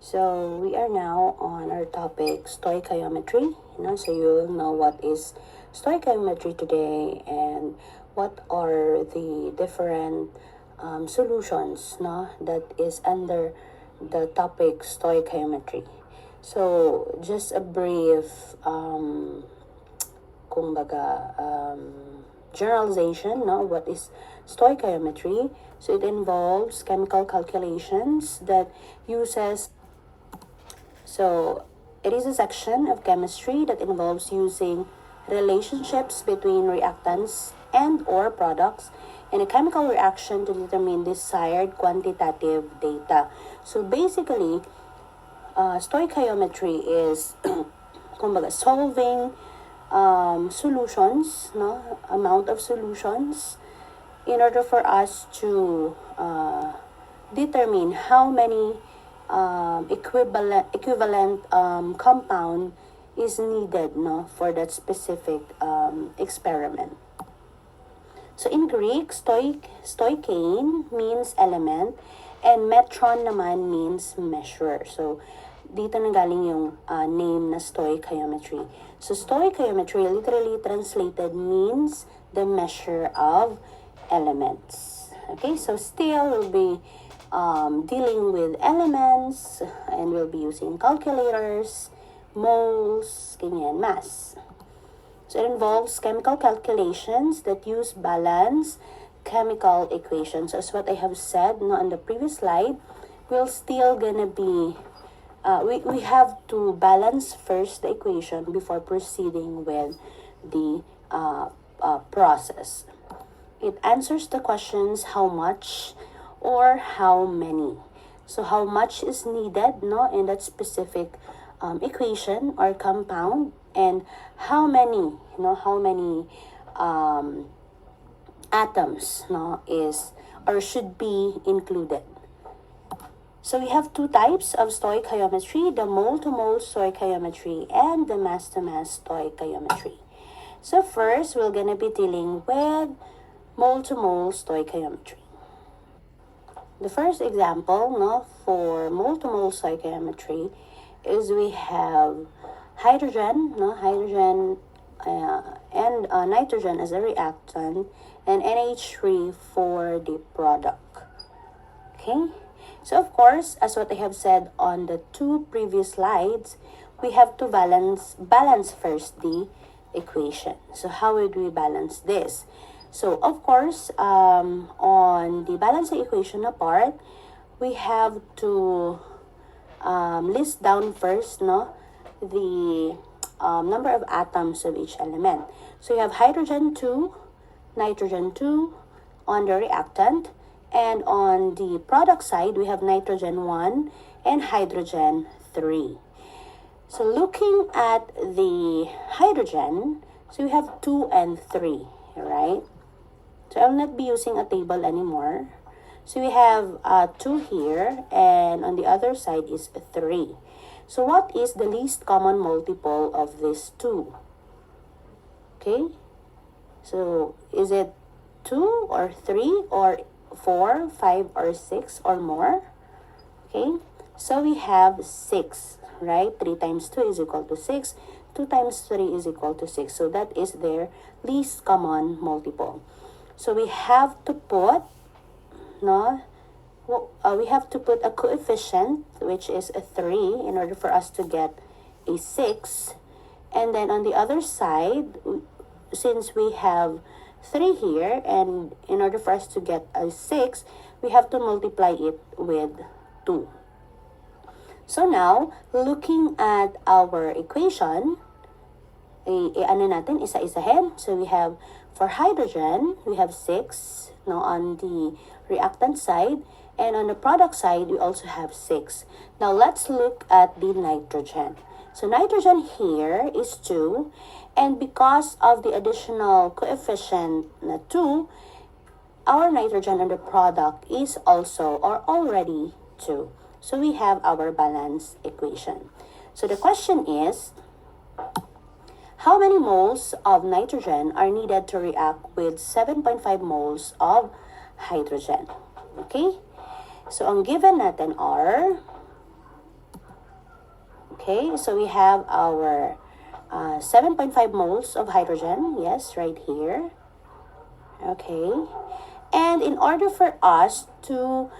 So we are now on our topic stoichiometry. So you will know what is stoichiometry today and what are the different solutions, that is under the topic stoichiometry. So just a brief generalization, what is stoichiometry. So it involves chemical calculations that uses so it is a section of chemistry that involves using relationships between reactants and or products in a chemical reaction to determine desired quantitative data. So basically, stoichiometry is solving solutions, amount of solutions in order for us to determine how many equivalent compound is needed, for that specific experiment. So in Greek, stoikein means element and metron naman means measure. So dito nanggaling yung name na stoichiometry. So stoichiometry literally translated means the measure of elements. Okay, so still we'll be dealing with elements and we'll be using calculators, moles, ganyan, mass. So it involves chemical calculations that use balance chemical equations. As what I have said on the previous slide, we're still gonna be we have to balance first the equation before proceeding with the process. It answers the questions how much or how many. So how much is needed, in that specific equation or compound, and how many, atoms, is or should be included. So we have two types of stoichiometry, the mole-to-mole stoichiometry and the mass-to-mass stoichiometry. So first, we're going to be dealing with mole-to-mole stoichiometry. The first example, for mole-to-mole stoichiometry is we have hydrogen, and nitrogen as a reactant, and NH3 for the product. Okay? So of course, as what I have said on the two previous slides, we have to balance first the equation. So how would we balance this? So of course, on the balancing equation part, we have to list down first, the number of atoms of each element. So you have hydrogen 2, nitrogen 2 on the reactant, and on the product side, we have nitrogen 1 and hydrogen 3. So looking at the hydrogen, so we have 2 and 3, right? So I'll not be using a table anymore. So we have 2 here, and on the other side is 3. So what is the least common multiple of these 2? Okay? So is it 2 or 3 or 4, 5, or 6 or more? Okay? So we have 6, right? 3 times 2 is equal to 6. 2 times 3 is equal to 6. So that is their least common multiple. So we have to put, we have to put a coefficient, which is a 3, in order for us to get a 6. And then on the other side, since we have 3 here, and in order for us to get a 6, we have to multiply it with 2. So now, looking at our equation, isa-isahin. So we have, for hydrogen, we have 6, on the reactant side, and on the product side, we also have 6. Now, let's look at the nitrogen. So nitrogen here is 2, and because of the additional coefficient na 2, our nitrogen on the product is also or already 2. So we have our balance equation. So the question is, how many moles of nitrogen are needed to react with 7.5 moles of hydrogen? Okay? So ang given natin are Okay, so we have our 7.5 moles of hydrogen. Yes, right here. Okay. And in order for us to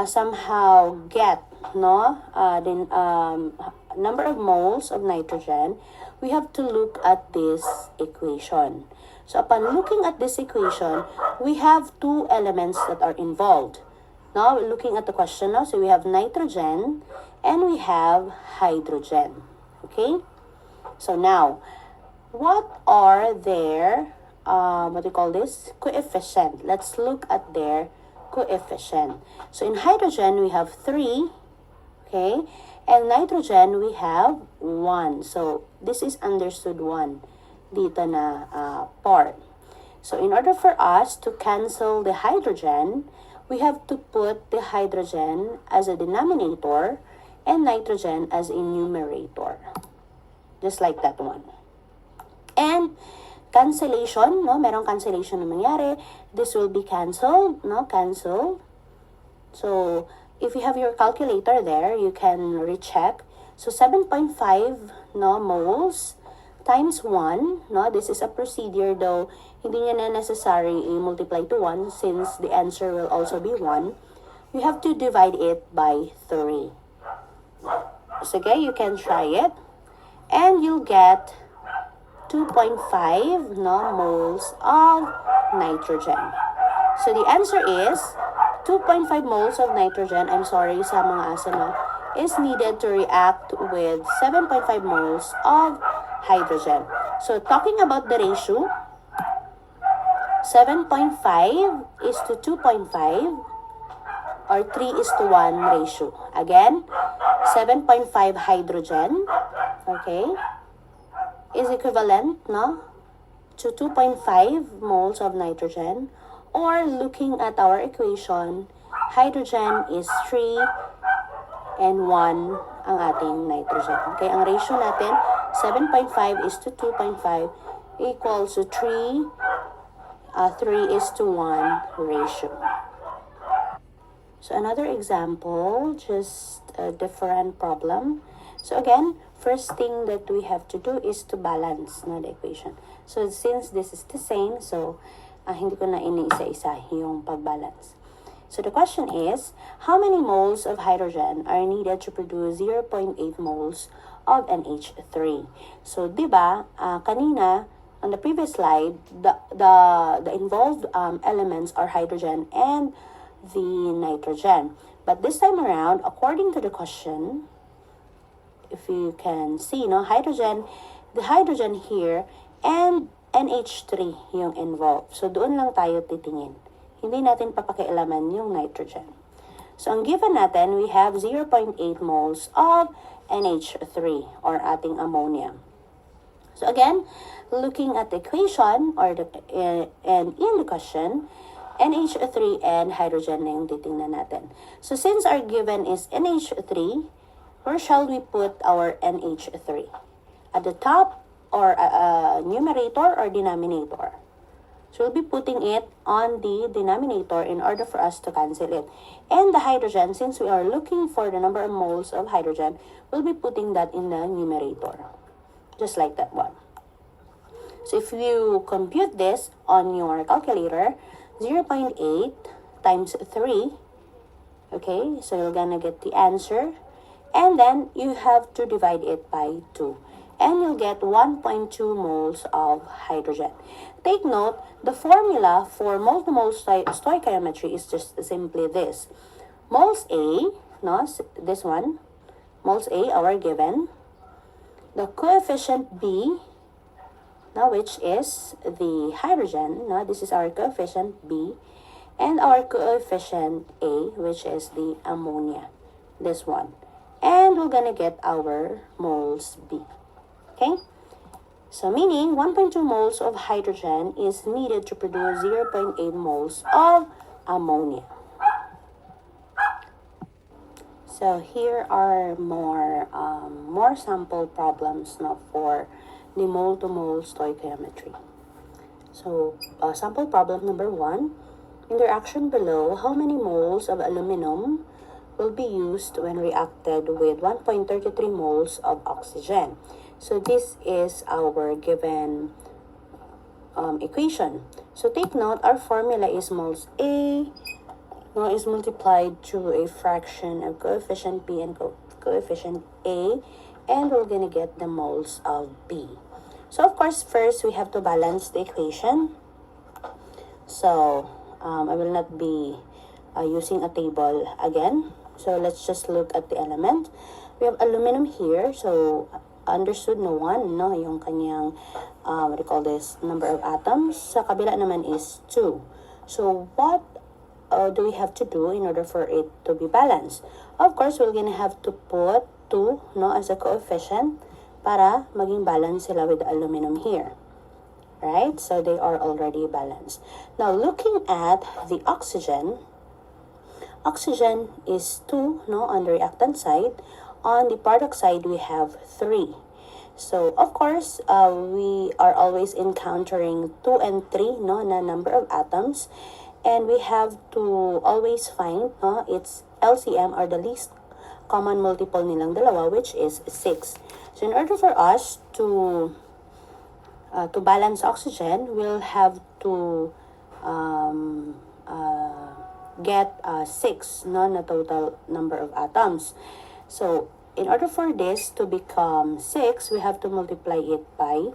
somehow get the number of moles of nitrogen, we have to look at this equation. So upon looking at this equation, we have two elements that are involved. Now, looking at the question now, so we have nitrogen and we have hydrogen. Okay? So now, what are their, what do you call this? Coefficient. Let's look at their coefficient. So in hydrogen, we have 3, okay? And nitrogen, we have 1. So this is understood 1 dito na part. So in order for us to cancel the hydrogen, we have to put the hydrogen as a denominator and nitrogen as a numerator. Just like that one. And cancellation, no? Merong cancellation na mangyari. This will be canceled, no? Cancel. So, if you have your calculator there, you can recheck. So, 7.5, no, moles times 1, no? This is a procedure, though hindi niya na necessary i-multiply to 1 since the answer will also be 1. You have to divide it by 3. So, okay, you can try it. And you'll get 2.5 moles of nitrogen. So the answer is 2.5 moles of nitrogen, I'm sorry sa mga asa is needed to react with 7.5 moles of hydrogen. So talking about the ratio, 7.5 is to 2.5 or 3:1 ratio. Again, 7.5 hydrogen, okay, is equivalent to 2.5 moles of nitrogen, or looking at our equation, hydrogen is 3 and 1 ang ating nitrogen. Okay, ang ratio natin, 7.5 is to 2.5 equals to 3:1 ratio. So another example, just a different problem. So again, first thing that we have to do is to balance the equation. So since this is the same, so hindi ko na iniisa-isa yung pagbalance. So the question is, how many moles of hydrogen are needed to produce 0.8 moles of NH3? So diba, kanina, on the previous slide, the involved elements are hydrogen and the nitrogen. But this time around, according to the question, if you can see, hydrogen, the hydrogen here, and NH3 yung involved. So, doon lang tayo titingin. Hindi natin papakialaman yung nitrogen. So, ang given natin, we have 0.8 moles of NH3 or ating ammonia. So, again, looking at the equation and in the question, NH3 and hydrogen na yung titingnan natin. So, since our given is NH3, where shall we put our NH3? At the top or numerator or denominator? So we'll be putting it on the denominator in order for us to cancel it. And the hydrogen, since we are looking for the number of moles of hydrogen, we'll be putting that in the numerator. Just like that one. So if you compute this on your calculator, 0.8 times 3, okay, so you're gonna get the answer. And then you have to divide it by 2. And you'll get 1.2 moles of hydrogen. Take note, the formula for mole-to-mole stoichiometry is just simply this. Moles A, this one, moles A, our given. The coefficient B, which is the hydrogen, this is our coefficient B. And our coefficient A, which is the ammonia, this one. And we're gonna get our moles B. Okay? So meaning 1.2 moles of hydrogen is needed to produce 0.8 moles of ammonia. So here are more sample problems for the mole-to-mole stoichiometry. So sample problem number 1. In the reaction below, how many moles of aluminum will be used when reacted with 1.33 moles of oxygen. So this is our given equation. So take note, our formula is moles A is multiplied to a fraction of coefficient B and coefficient A, and we're going to get the moles of B. So of course, first we have to balance the equation. So I will not be using a table again. So let's just look at the element. We have aluminum here. So understood no one, no, yung kanyang, what do you call this, number of atoms. Sa kabila naman is 2. So what do we have to do in order for it to be balanced? Of course, we're gonna have to put 2, no, as a coefficient para maging balance sila with the aluminum here. Right? So they are already balanced. Now, looking at the oxygen is 2, no, on the reactant side. On the product side, we have 3. So, of course, we are always encountering 2 and 3, no, na number of atoms. And we have to always find, no, its LCM, or the least common multiple nilang dalawa, which is 6. So, in order for us to balance oxygen, we'll have to get 6, no, na total number of atoms. So, in order for this to become 6, we have to multiply it by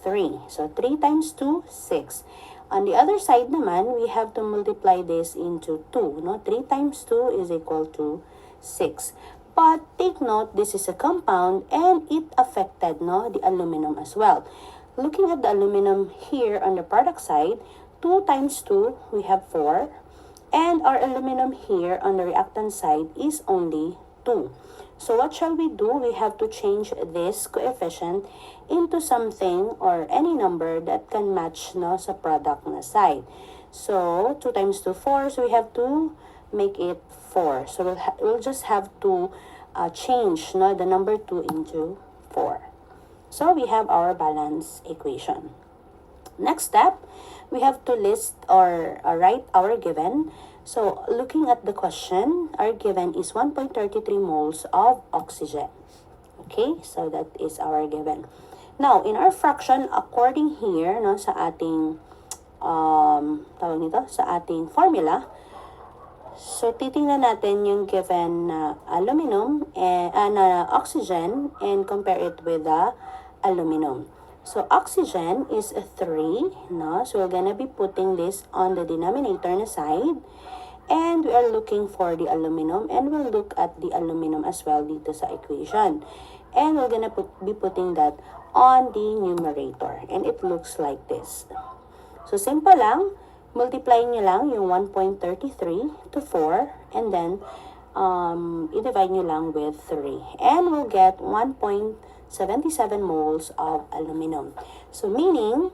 3. So, 3 times 2, 6. On the other side naman, we have to multiply this into 2. No? 3 times 2 is equal to 6. But take note, this is a compound and it affected, no, the aluminum as well. Looking at the aluminum here on the product side, 2 times 2, we have 4. And our aluminum here on the reactant side is only 2. So what shall we do? We have to change this coefficient into something or any number that can match, no, sa product na side. So 2 times 2, 4. So we have to make it 4. So we'll just have to change, no, the number 2 into 4. So we have our balance equation. Next step, we have to list or write our given. So looking at the question, our given is 1.33 moles of oxygen. Okay, so that is our given. Now, in our fraction, according here, no, sa ating tawag nito, sa ating formula, so titingnan natin yung given na aluminum and oxygen and compare it with the aluminum. So oxygen is 3, no? So we're gonna be putting this on the denominator na side. And we are looking for the aluminum, and we'll look at the aluminum as well dito sa equation. And we're gonna be putting that on the numerator. And it looks like this. So simple lang, multiply nyo lang yung 1.33 to 4, and then i-divide nyo lang with 3. And we'll get 1.77 moles of aluminum. So meaning,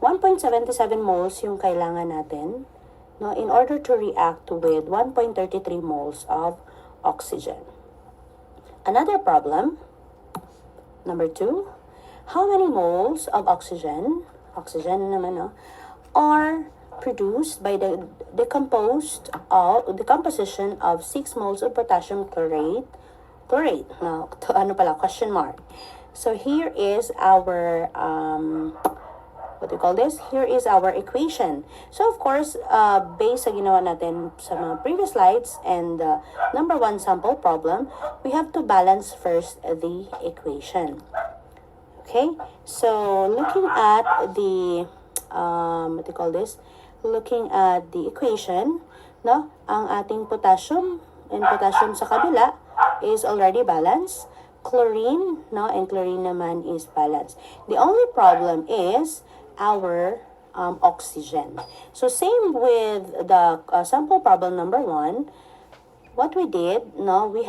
1.77 moles yung kailangan natin, no, in order to react with 1.33 moles of oxygen. Another problem, number 2, how many moles of oxygen naman, no, are produced by the decomposition of 6 moles of potassium chlorate. Now, question mark. So here is our what do you call this? Here is our equation. So of course, based sa ginawa natin sa mga previous slides and number 1 sample problem, we have to balance first the equation. Okay? So looking at the what do you call this? Looking at the equation, no, ang ating potassium sa kabila is already balanced. Chlorine, no, and chlorine naman is balanced. The only problem is our oxygen. So same with the sample problem number 1. What we did, no, we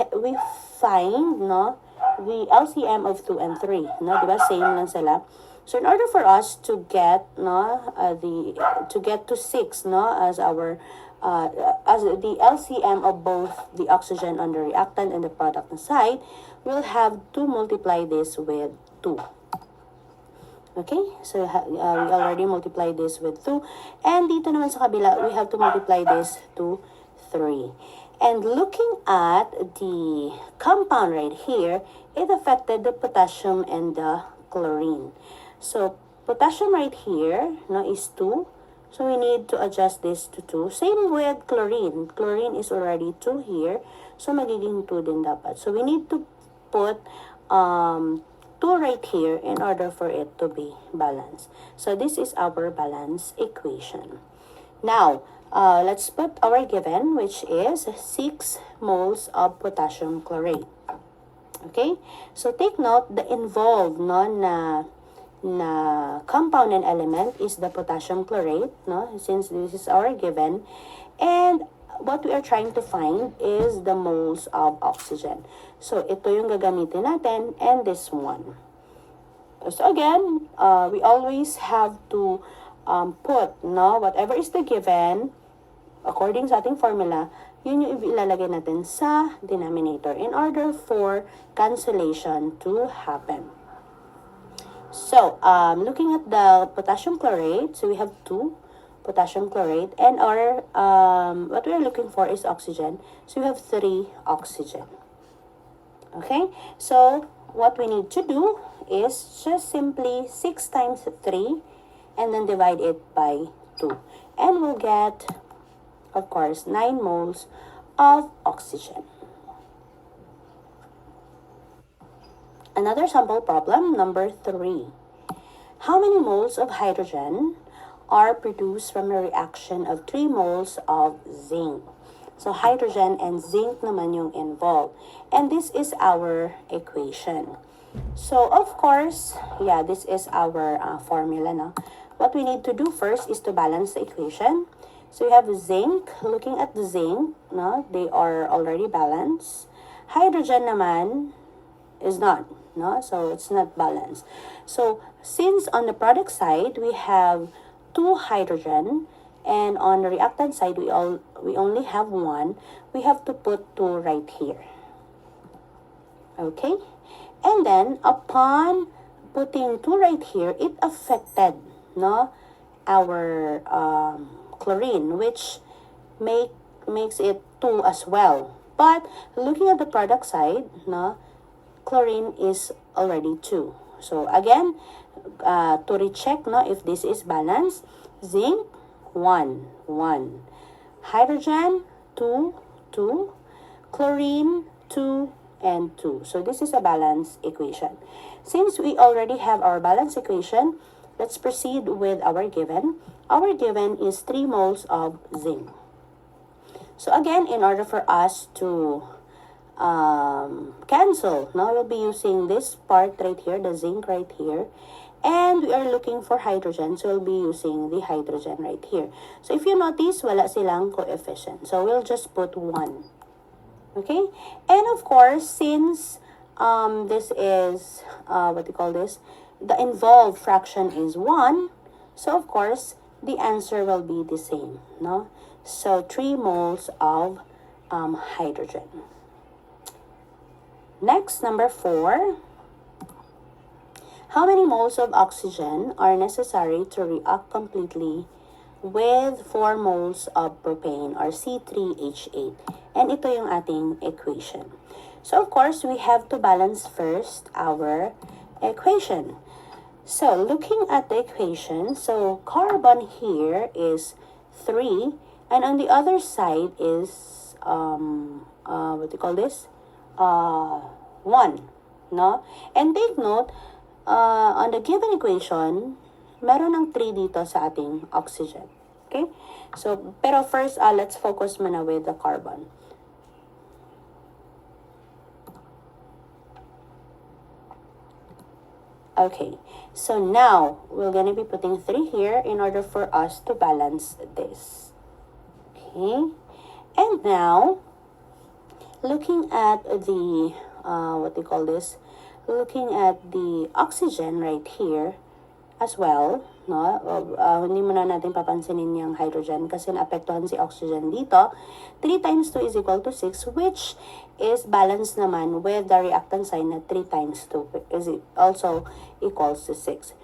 find, no, the LCM of 2 and 3, no, diba? Same lang sila. So in order for us to get, no, to get to 6, no, as our as the LCM of both the oxygen on the reactant and the product side, we'll have to multiply this with 2. Okay, so we already multiplied this with 2. And dito naman sa kabila, we have to multiply this to 3. And looking at the compound right here, it affected the potassium and the chlorine. So potassium right here is 2. So we need to adjust this to 2. Same with chlorine. Chlorine is already 2 here. So magiging 2 din dapat. So we need to put 2 right here in order for it to be balanced. So this is our balance equation. Now, let's put our given, which is 6 moles of potassium chlorate. Okay? So take note, the involved na compound and element is the potassium chlorate, since this is our given. And what we are trying to find is the moles of oxygen. So ito yung gagamitin natin, and this one. So again, we always have to put whatever is the given according sa ating formula, yun yung ilalagay natin sa denominator in order for cancellation to happen. So, looking at the potassium chlorate, so we have 2 potassium chlorate, and our what we are looking for is oxygen. So we have 3 oxygen. Okay, so what we need to do is just simply 6 times 3 and then divide it by 2. And we'll get, of course, 9 moles of oxygen. Another sample problem, number 3. How many moles of hydrogen are produced from a reaction of 3 moles of zinc? So hydrogen and zinc naman yung involved. And this is our equation. So of course, this is our formula. What we need to do first is to balance the equation. So we have zinc. Looking at the zinc, they are already balanced. Hydrogen naman is not, so it's not balanced. So since on the product side we have 2 hydrogen, and on the reactant side we only have 1, we have to put 2 right here. Okay, and then upon putting 2 right here, it affected our chlorine, which makes it 2 as well. But looking at the product side, chlorine is already 2. So again, to recheck if this is balanced, zinc 1, 1, hydrogen 2, 2, chlorine 2, and 2. So this is a balance equation. Since we already have our balance equation, let's proceed with our given. Our given is 3 moles of zinc. So again, in order for us to cancel, we'll be using this part right here, the zinc right here. And we are looking for hydrogen, so we'll be using the hydrogen right here. So if you notice, wala silang coefficient. So we'll just put 1. Okay? And of course, since this is, the involved fraction is 1, so of course, the answer will be the same, So 3 moles of hydrogen. Next, number 4. How many moles of oxygen are necessary to react completely with 4 moles of propane or C3H8? And ito yung ating equation. So of course, we have to balance first our equation. So looking at the equation, so carbon here is 3, and on the other side is 1, And take note, on the given equation, meron ng 3 dito sa ating oxygen. Okay? So, pero first, let's focus muna with the carbon. Okay, so now, we're gonna be putting 3 here in order for us to balance this. Okay, and now, looking at the, looking at the oxygen right here as well, hindi muna natin papansinin yung hydrogen kasi naapektuhan si oxygen dito. 3 times 2 is equal to 6, which is balanced naman with the reactant sign na 3 times 2 is also equals to 6.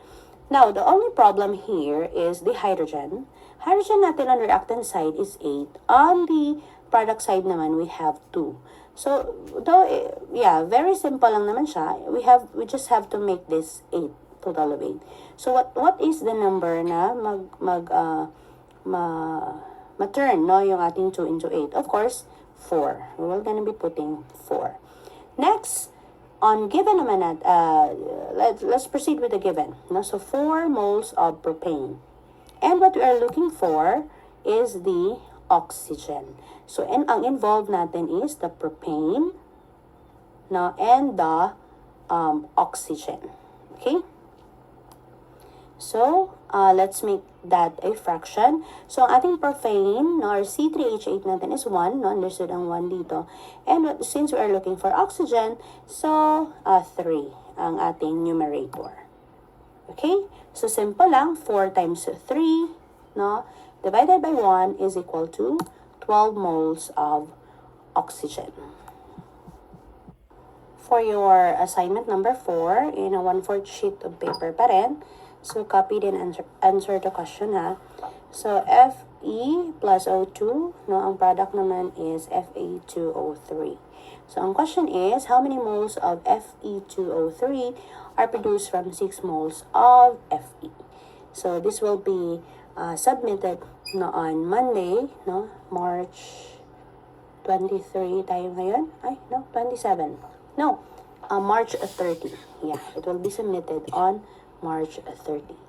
Now, the only problem here is the hydrogen. Hydrogen natin on the reactant side is 8. On the product side naman, we have 2. So, though, yeah, very simple lang naman siya. We just have to make this 8, total of 8. So, what is the number na ma-turn, no, yung ating 2 into 8? Of course, 4. We're gonna be putting 4. Next, on given naman let's proceed with the given. No? So, 4 moles of propane. And what we are looking for is the oxygen. So, ang involved natin is the propane, no, and the oxygen. Okay? So, let's make that a fraction. So, ang ating propane, no, or C3H8 natin is 1, no, understood ang 1 dito. And since we are looking for oxygen, so, 3 ang ating numerator. Okay? So, simple lang, 4 times 3, no, divided by 1 is equal to 12 moles of oxygen. For your assignment number 4, in a 1/4 sheet of paper pa rin, so copy din answer the question ha. So, Fe plus O2, no, ang product naman is Fa2O3. So, ang question is, how many moles of Fe2O3 are produced from 6 moles of Fe? So, this will be submitted, no, on Monday, no, March 23 tayo ngayon. Ay, no, 27. No, March 30. Yeah, it will be submitted on March 30.